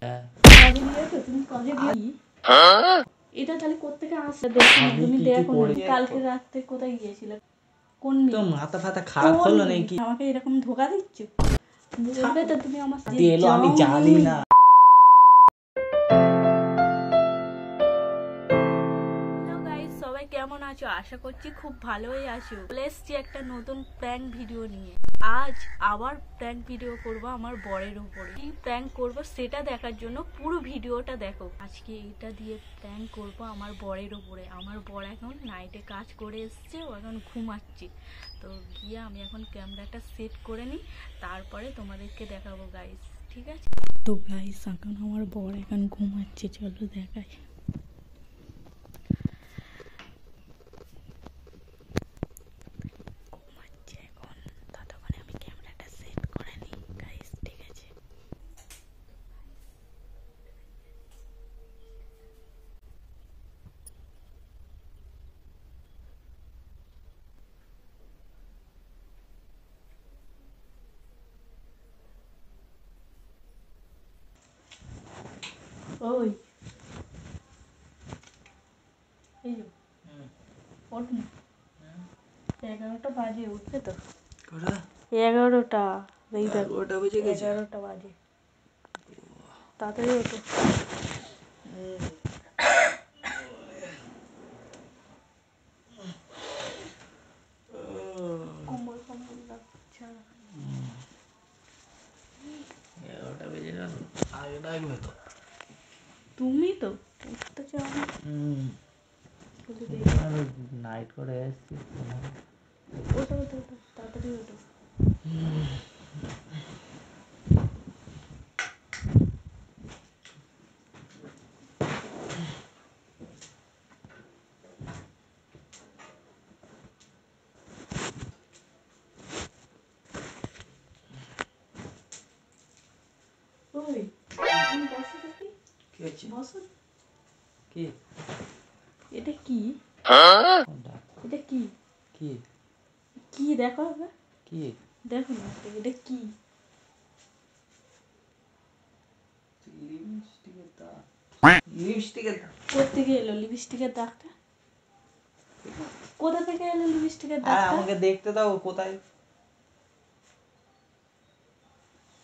কাজে গিয়েছো তুমি, কাজে গিয়ে এটা তাহলে কোত্থেকে আসছে? দেখো তুমি দেখো কালকে রাতে কোথায় গিয়েছিলে? কোন মেয়ে? তো মাথা ফাতা খারাপ হলো নাকি? আমাকে এরকম ধোকা দিচ্ছ? বলবে তো তুমি আমার সাথে এলো, আমি জানি না। সবাই কেমন আছো? আশা করছি খুব ভালোই আছো। চলে এসছি একটা নতুন প্র্যাঙ্ক ভিডিও নিয়ে। আজ আবার প্র্যাঙ্ক ভিডিও করব আমার বরের উপরে। কি প্র্যাঙ্ক করব সেটা দেখার জন্য পুরো ভিডিওটা দেখো। আজকে এটা দিয়ে প্র্যাঙ্ক করব আমার বরের উপরে। আমার বর এখন নাইটে কাজ করে এসছে, ও এখন ঘুমাচ্ছে। তো গিয়ে আমি এখন ক্যামেরাটা সেট করে নিই, তারপরে তোমাদেরকে দেখাবো গাইস, ঠিক আছে? তো গাইস এখন আমার বর এখন ঘুমাচ্ছে, চলো দেখাই। ওই এই যে ওঠ না, 11টা বাজে, উঠবে তো? 11টা, 11টা বেজে গেছে। 11টা বাজে, তাড়াতাড়ি ওঠো। কম্বল কম্বল লাগছে। 11টা বেজে গেল, আগে ডাকবে তো। তুমি তো উঠতে চাও না। নাইট করে এসছি। ওঠো ওঠো ওঠো, তাড়াতাড়ি ওঠো। ওই তুমি বসো দেখি। কি হচ্ছে? বসো। কি এটা কি? এটা কি? কি কি দেখো আগে, কি দেখো না এটা কি? লিপস্টিকের দাগ। লিপস্টিকের দাগ কোত্থেকে এলো লিপস্টিকের দাগটা? কোথা থেকে এলো লিপস্টিকের আর দাগটা? আমাকে দেখতে দাও কোথায়।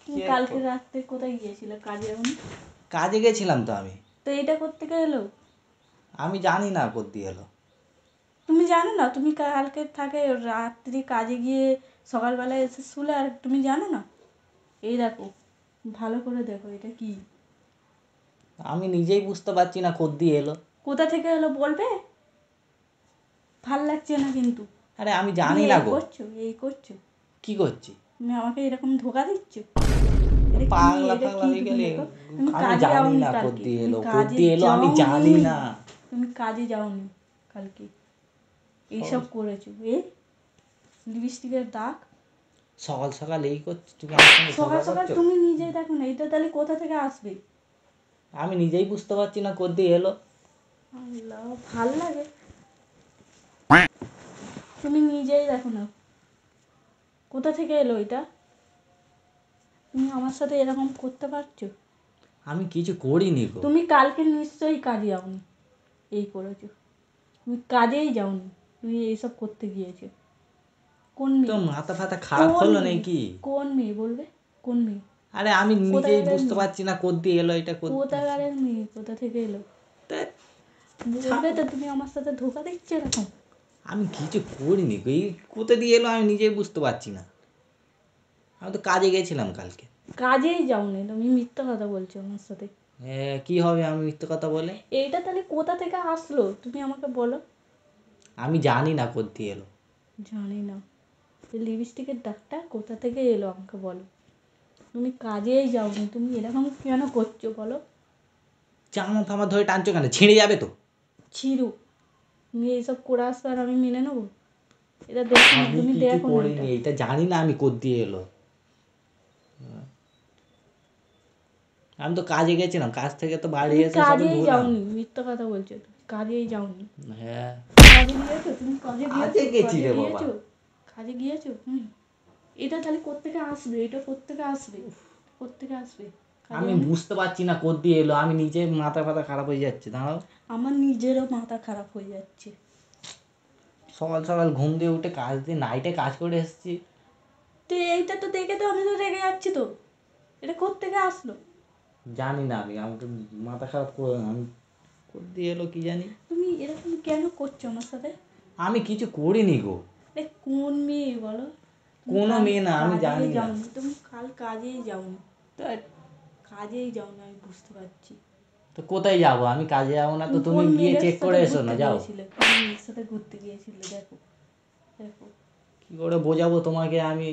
তুমি কালকে রাতে কোথায় গিয়েছিলে? কাজে? আমি কাজে গেছিলাম তো আমি। তো এটা কোত্থেকে এলো? আমি জানি না কোত্থেকে এলো। তুমি জানো না? তুমি কালকে থাকে রাত্রি কাজে গিয়ে সকালবেলায় এসে শুলে, আর তুমি জানো না? এই দেখো, ভালো করে দেখো এটা কি। আমি নিজেই বুঝতে পারছি না কোত্থেকে এলো। কোথা থেকে এলো বলবে? ভাল লাগছে না কিন্তু। আরে আমি জানি না গো। এই করছো কি করছি? তুমি আমাকে এরকম ধোকা দিচ্ছ? পাগলা পাগলা হয়ে গেলে। আমি জানি না কোত্থেকে এলো, কোত্থেকে এলো আমি জানি না। তুমি কাজে যাওনি কালকে, এইসব করেছো। লিপস্টিকের দাগ সকাল সকাল এই করছি, তুমি আমার সঙ্গে সকাল ঝগড়া সকাল করছো? তুমি নিজেই দেখো না, এটা তাহলে কোথা থেকে আসবে? আমি নিজেই বুঝতে পারছি না কোত্থেকে এলো। আল্লাহ, ভাল লাগে। তুমি নিজেই দেখো না কোথা থেকে এলো এটা। তুমি আমার সাথে এরকম করতে পারছো? আমি কিছু করিনি গো। তুমি কালকে নিশ্চয়ই কাজে যাওনি, এই করেছো। তুমি কাজেই যাওনি, তুমি এইসব করতে গিয়েছো। কোন তো মেয়ে? মাথা ফাতা খারাপ হলো নাকি? কোন মেয়ে বলবে? কোন মেয়ে? আরে আমি নিজেই বুঝতে পারছি না কোত্থেকে এলো এটা। কোথাকারের মেয়ে? কোথা থেকে এলো বলবে তো? তুমি আমার সাথে ধোকা দিচ্ছ এরকম। আমি কিছু করিনি গো, এই কোথা দিয়ে এলো আমি নিজেই বুঝতে পারছি না। আমি তো কাজে গেছিলাম কালকে। কাজেই যাওনি, তুমি মিথ্যা কথা বলছো আমার সাথে। কি হবে আমি মিথ্যে কথা বলে? এইটা তাহলে কোথা থেকে আসলো তুমি আমাকে বলো। আমি জানি না কোত্থেকে এলো। জানি না? এই লিপস্টিকের দাগটা কোথা থেকে এলো আমাকে বলো। তুমি কাজেই যাওনি, তুমি এরকম কেন করছো বলো? জামা ফামা ধরে টানছো কেন? ছিঁড়ে যাবে তো। ছিরু, তুমি এইসব করে আসবে আর আমি মেনে নেবো? এটা দেখো না, তুমি দেখো না এটা। এটা জানি না আমি কোত্থেকে এলো। আমি তো কাজে গেছিলাম, কাজ থেকে তো বাড়ি এসে সবে কাজেই ধুলাম। যাওনি, মিথ্যা কথা বলছো। কাজেই যাওনি। হ্যাঁ কাজে গিয়েছো তুমি? কাজে গেছি রে বাবা। কাজে গিয়েছো? এটা তাহলে কোত্থেকে আসবে? এটা কোত্থেকে আসবে? কোত্থেকে আসবে? আমি বুঝতে পারছি না কোথ দিয়ে এলো, আমি নিজে মাথা ফাথা খারাপ হয়ে যাচ্ছে। দাঁড়াও, আমার নিজেরও মাথা খারাপ হয়ে যাচ্ছে। সকাল সকাল ঘুম দিয়ে উঠে কাজ দিয়ে নাইটে কাজ করে এসেছি। তো এইটা তো দেখে তো আমি তো রেগে যাচ্ছি। তো এটা কোত্থেকে আসলো? জানি না, আমি আমাকে মাথা খারাপ করে আমি কোথ দিয়ে এলো কি জানি। তুমি এরকম কেন করছো আমার সাথে? আমি কিছু করিনি গো। এ কোন মেয়ে বলো? তুমি কোনো কাল মেয়ে না, আমি কাজেই জানি না। যাওনি, তুমি কাল কাজেই যাওনি। কাজেই যাও না, আমি বুঝতে পারছি। তো কোথায় যাবো? আমি কাজে যাবো না তো তুমি তুমি কোন গিয়ে মেয়েদের চেক সাথে করে এসো ঘুরতে না, যাও। গিয়েছিলে? কোন মেয়ের সাথে ঘুরতে গিয়েছিলে? দেখো দেখো। কি করে বোঝাবো তোমাকে আমি?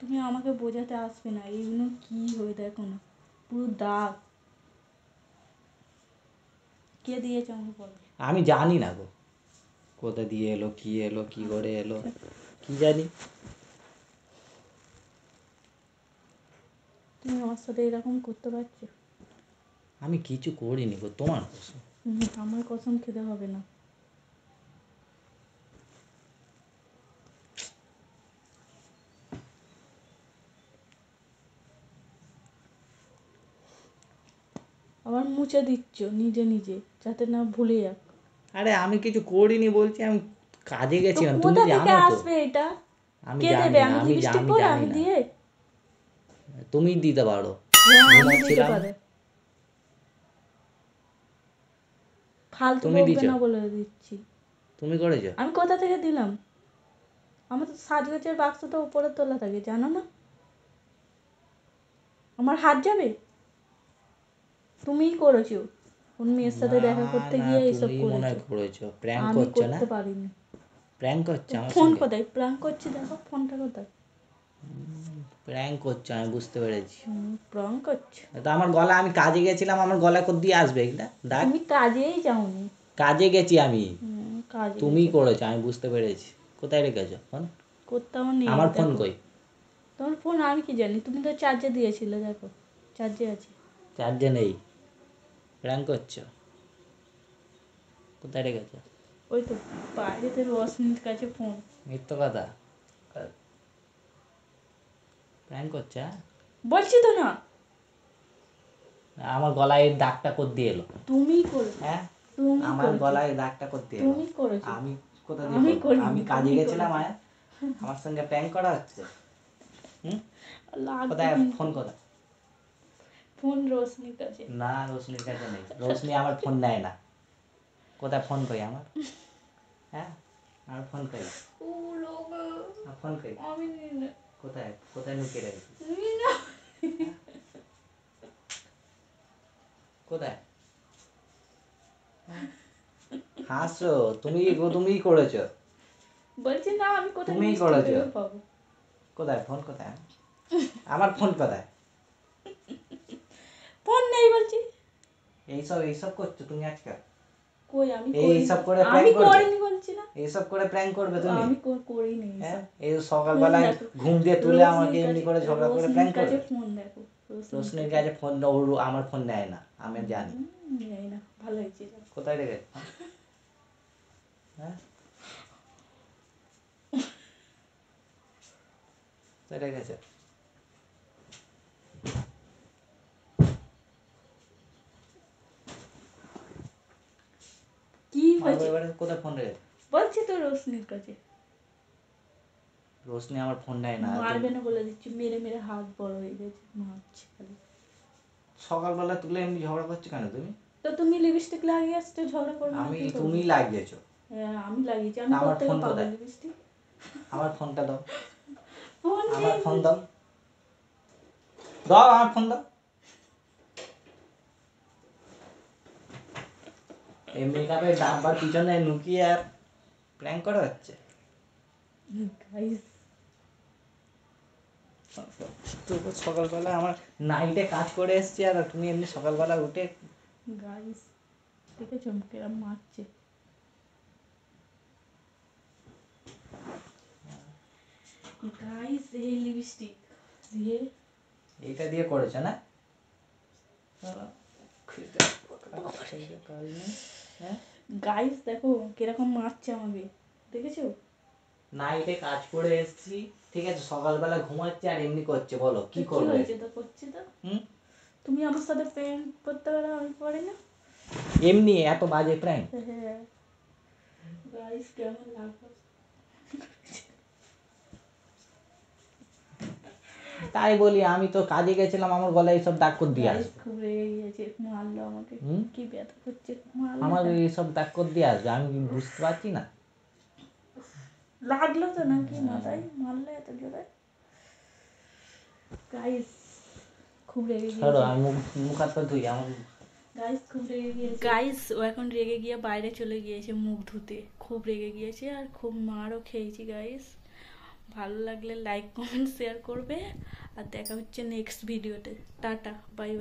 তুমি আমাকে বোঝাতে আসবে না। এইগুলো কি হয়ে দেখো না, পুরো দাগ। কে দিয়েছে আমাকে বলো? আমি জানি না গো, কোথা দিয়ে এলো কি করে এলো কি জানি। তুমি আমার সাথে এরকম করতে পারছো? আমি কিছু করিনি গো, তোমার কসম। আমার কসম খেতে হবে না। আবার মুছে দিচ্ছ নিজে নিজে, যাতে না ভুলে যাক। আরে আমি কিছু করিনি বলছি, আমি কাজে তো গেছিলাম, তুমি কোথা থেকে জানো তো। আসবে এটা? আমি কে জানি দেবে? না, আমি আমি লিপস্টিক আমি পরে জানি আমি না। দিয়ে? তুমি দিতে পারো। হ্যাঁ, আমি দিতে ঘুমাচ্ছিলাম, পারে। ফালতু তুমি বকবে দিছো, না বলে দিচ্ছি। তুমি করেছো। আমি কোথা থেকে দিলাম? আমার তো সাজগোজের বাক্সটা উপরে তোলা থাকে, জানো না? আমার হাত যাবে? তুমিই করেছো। কোন মেয়ের সাথে না দেখা করতে না, গিয়ে এইসব তুমি মনে করেছো। হয় করেছো, প্র্যাঙ্ক আমি করছো না? করতে পারিনি। প্র্যাঙ্ক করছো আমার ফোন সঙ্গে। কোথায়? প্রাঙ্ক করছি, দেখো ফোনটা কোথায়। প্র্যাঙ্ক করছো, আমি বুঝতে পেরেছি। প্রাঙ্ক করছো? তো আমার গলা, আমি কাজে গেছিলাম, আমার গলা কোথ দিয়ে আসবে এটা দাগ? তুমি কাজেই যাওনি। কাজে গেছি আমি। কাজে তুমি গেছো। করেছো, আমি বুঝতে পেরেছি। কোথায় রেখেছো ফোন? কোথাও নেই, আমার ফোন দেখো। কই? তোমার ফোন আমি কি জানি? তুমি তো চার্জে দিয়েছিলে, দেখো চার্জে আছে। চার্জে নেই। প্র্যাঙ্ক করছো, কোথায় রেখেছো? ওই তো বাইরেতে রশ্মির কাছে ফোন। মিথ্যে কথা, প্র্যাঙ্ক করছো হ্যাঁ? বলছি তো না। আমার গলায় এই দাগটা কোথ দিয়ে এলো? তুমি করেছো। হ্যাঁ, তুমি আমার করেছো। গলায় এই দাগটা কোথ দিয়ে এলো? তুমি করেছো। আমি কোথা দিয়ে আমি করবো? করিনি, আমি কাজে তুমি গেছিলাম, করেছো। আমার সঙ্গে প্র্যাঙ্ক করা হচ্ছে। হুম, লাগবে কোথায় কিন্তু। ফোন? কোথায়? ফোন রশ্মির কাছে। না, রোশনির কাছে নেই, রোশনি আমার ফোন নেয় না। কোথায় ফোন কই আমার? হ্যাঁ, আমার ফোন কই? ও লোক, আমার ফোন কই? আমি নিই না। কোথায় কোথায় লুকিয়ে রেখেছিস? নিই না। কোথায়? হ্যাঁ? হাসছো তুমি, তুমিই করেছো। বলছি না, আমি কোথায় তুমিই লিপস্টিক করেছো। দেখে পাবো? কোথায় ফোন? কোথায় আমার ফোন? কোথায়? ফোন নেই বলছি। এইসব এইসব করছো তুমি আজকাল? কই আমি এইসব করিনি। করে আমি প্র্যাঙ্ক করবে? করিনি বলছি না। এইসব করে প্র্যাঙ্ক করবে তুমি? আমি করিনি হ্যাঁ, এসব। এই ফোন সকালবেলায় দেখো। ঘুম দিয়ে তুলে আমাকে রোশনির এমনি কাছে, করে ঝগড়া করে রোশনির প্র্যাঙ্ক কাছে করবে? ফোন দেখো। রোশনির রোশনির কাছে। কাছে ফোন, ও আমার ফোন নেয় না, আমি জানি। নেই না, ভালো হয়েছে যাও। কোথায় রেখেছে? হ্যাঁ, কোথায় রেখেছে? কি হয়েছে? এবারে কোথায় ফোন রেখেছে? বলছি তো রোশনির কাছে। রোশনি আমার ফোন নেয় না। মারবে না বলে দিচ্ছি, মেরে মেরে হাত বড় হয়ে গেছে, মারছে খালি। সকালবেলা তুলে এমনি ঝগড়া করছো কেন তুমি? তো তুমি লিপস্টিক লাগিয়ে আসতে ঝগড়া করবো না, আমি, কি করবো? তুমি লাগিয়েছো। হ্যাঁ, আমি লাগিয়েছি। আমি আমার কোত্থেকে ফোন পাবো কোথায়? লিপস্টিক? আমার ফোনটা দাও। ফোন আমার নেই ফোন বলছি। দাও, দাও আমার ফোন দাও। এই মেকআপের ডাব্বার পিছনে লুকিয়ে আর প্র্যাঙ্ক করা হচ্ছে। গাইস, তো সকালবেলা আমার নাইটে কাজ করে এসছি, আর তুমি এমনি সকালবেলা উঠে। গাইস দেখেছো কিরম মারছে? গাইস এই লিপস্টিক দিয়ে। এইটা দিয়ে করেছো না? হ্যাঁ, গাইস দেখো কিরকম মারছে আমাকে, দেখেছো? নাইটে কাজ করে এসছি, ঠিক আছে, সকালবেলা ঘুমাচ্ছে আর এমনি করছে, বলো কি করবে? হয়েছে তো, করছি তো। হুম? তুমি আমার সাথে প্রেম করতে পারো, আমি পারি না। এমনি এত বাজে প্র্যাঙ্ক? হ্যাঁ গাইস, কেমন লাগলো? তাই বলি, আমি তো কাজে গেছিলাম, আমার গলায় এইসব দাগ করে দিয়ে গাইস আসবে। খুব রেগে গিয়েছে, মারলো আমাকে। হুম? কি ব্যথা করছে, মারলো আমার কেন? এইসব দাগ করে দিয়ে আসবে, আমি কি বুঝতে পারছি না? লাগলো তো নাকি মাথায়, মারলো এত জোরে? গাইস খুব রেগে ছাড়ো, গিয়েছে। আমি মুখ হাত পা ধুই আমার। গাইস খুব রেগে গিয়েছে। গাইস ও এখন রেগে গিয়ে বাইরে চলে গিয়েছে মুখ ধুতে, খুব রেগে গিয়েছে আর খুব মারও খেয়েছি গাইস। ভালো লাগলে লাইক কমেন্ট শেয়ার করবে, আর দেখা হচ্ছে নেক্সট ভিডিওতে। Tata, bye bye.